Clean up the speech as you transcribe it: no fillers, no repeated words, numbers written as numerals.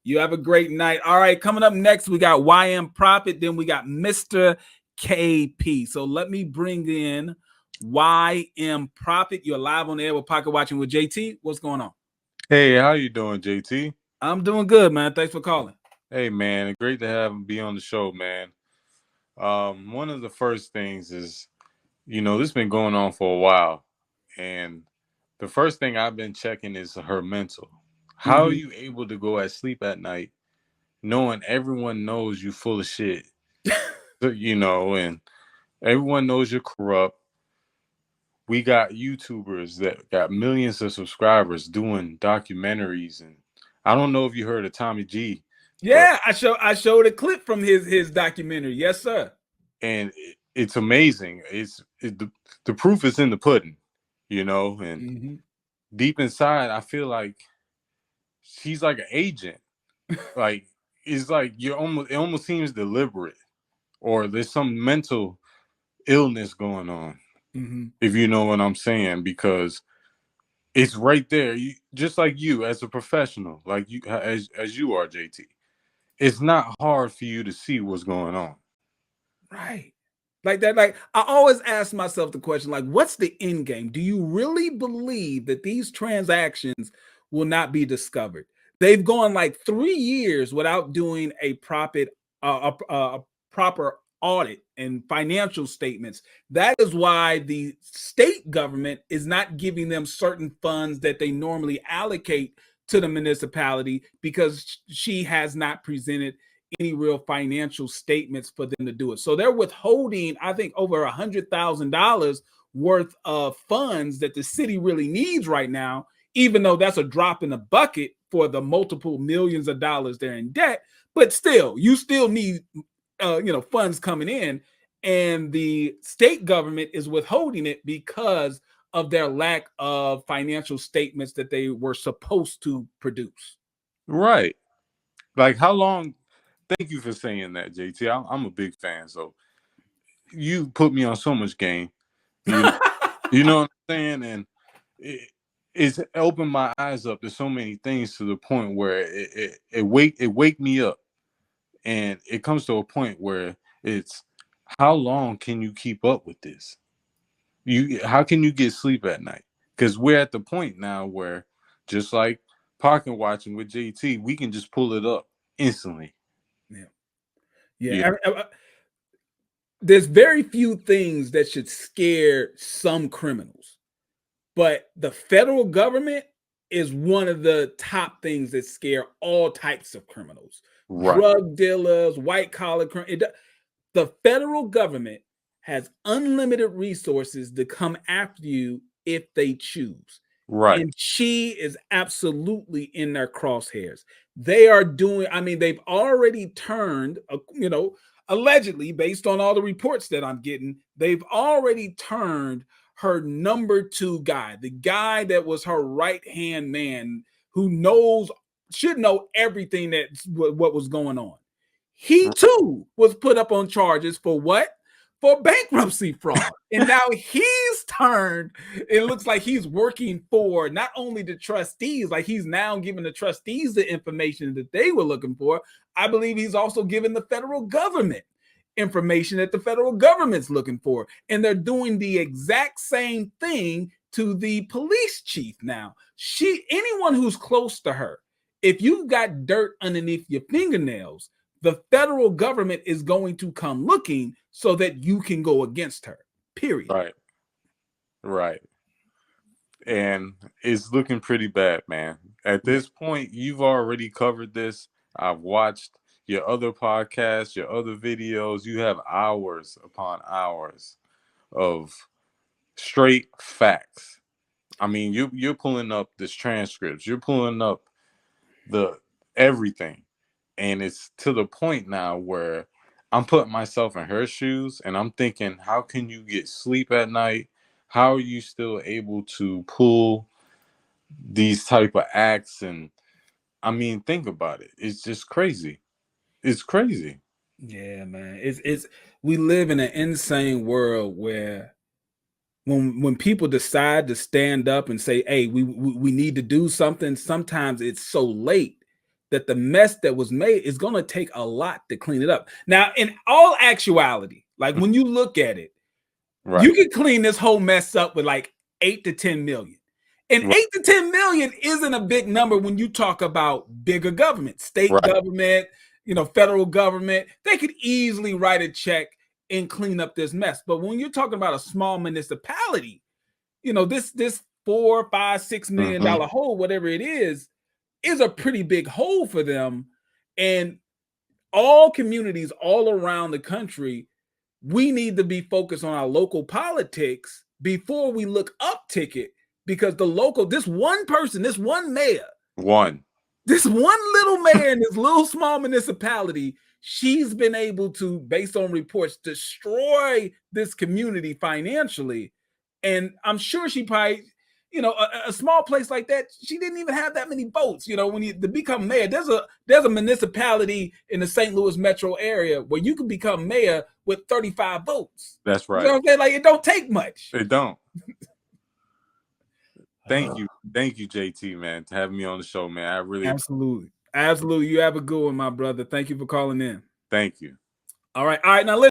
You have a great night. All right, coming up next, we got YmProphet. Then we got Mr. KP. So let me bring in YmProphet. You're live on the air with Pocket Watching with JT. What's going on? Hey, how you doing, JT? I'm doing good, man. Thanks for calling. Hey, man, great to have him be on the show, man. One of the first things is, this has been going on for a while, and the first thing I've been checking is her mental. How are you able to go at sleep at night knowing everyone knows you full of shit, and everyone knows you're corrupt? We got YouTubers that got millions of subscribers doing documentaries, and I don't know if you heard of Tommy G. Yeah, I showed a clip from his documentary. Yes, sir. And it's amazing. The proof is in the pudding, and deep inside, I feel like she's like an agent. Like it's like it almost seems deliberate, or there's some mental illness going on. If you know what I'm saying, because it's right there. Just like you as a professional, like you as you are, JT. It's not hard for you to see what's going on. Right. Like that, like I always ask myself the question, like, what's the end game? Do you really believe that these transactions will not be discovered? They've gone like 3 years without doing a proper audit and financial statements. That is why the state government is not giving them certain funds that they normally allocate to the municipality, because she has not presented any real financial statements for them to do it. So they're withholding, I think, over $100,000 worth of funds that the city really needs right now, even though that's a drop in the bucket for the multiple millions of dollars they're in debt. But still, you still need funds coming in, and the state government is withholding it because of their lack of financial statements that they were supposed to produce. Right. Like, how long? Thank you for saying that, JT. I'm a big fan, so you put me on so much game. You know what I'm saying? And it's opened my eyes up to so many things, to the point where it wake me up, and it comes to a point where it's, how long can you keep up with this? How can you get sleep at night? Because we're at the point now where, just like Pocket Watching with JT, we can just pull it up instantly. Yeah. There's very few things that should scare some criminals, but the federal government is one of the top things that scare all types of criminals, drug dealers, white collar criminals. The federal government has unlimited resources to come after you if they choose. Right. And she is absolutely in their crosshairs. They are doing, they've already turned, allegedly, based on all the reports that I'm getting, they've already turned her number 2 guy, the guy that was her right-hand man, who should know everything what was going on. He too was put up on charges for what? For bankruptcy fraud. And now he's turned, it looks like he's working for not only the trustees, like he's now giving the trustees the information that they were looking for. I believe he's also giving the federal government information that the federal government's looking for. And they're doing the exact same thing to the police chief now. Anyone who's close to her, if you've got dirt underneath your fingernails, the federal government is going to come looking so that you can go against her, period. Right. And it's looking pretty bad, man. At this point, you've already covered this. I've watched your other podcasts, your other videos. You have hours upon hours of straight facts. I mean, you're pulling up this transcripts. You're pulling up the everything. And it's to the point now where I'm putting myself in her shoes, and I'm thinking, how can you get sleep at night? How are you still able to pull these type of acts? And I mean, think about it. It's just crazy. It's crazy. Yeah, man. It's we live in an insane world where when people decide to stand up and say, hey, we need to do something, sometimes it's so late that the mess that was made is going to take a lot to clean it up. Now, in all actuality, like when you look at it, you can clean this whole mess up with like 8 to 10 million. And 8 to 10 million isn't a big number when you talk about bigger government, state government, federal government. They could easily write a check and clean up this mess. But when you're talking about a small municipality, this $4, $5, $6 million hole, whatever it is a pretty big hole for them. And all communities all around the country, we need to be focused on our local politics before we look up ticket, because this one person, this one mayor, this one little mayor in this little small municipality, she's been able to, based on reports, destroy this community financially. And I'm sure she probably, a small place like that, she didn't even have that many votes. When to become mayor, there's a municipality in the St. Louis metro area where you can become mayor with 35 votes. That's right. You know what I'm saying? Like, it don't take much. It don't. Thank you, JT, man, to have me on the show, man. I really absolutely. You have a good one, my brother. Thank you for calling in. Thank you. All right. Now listen.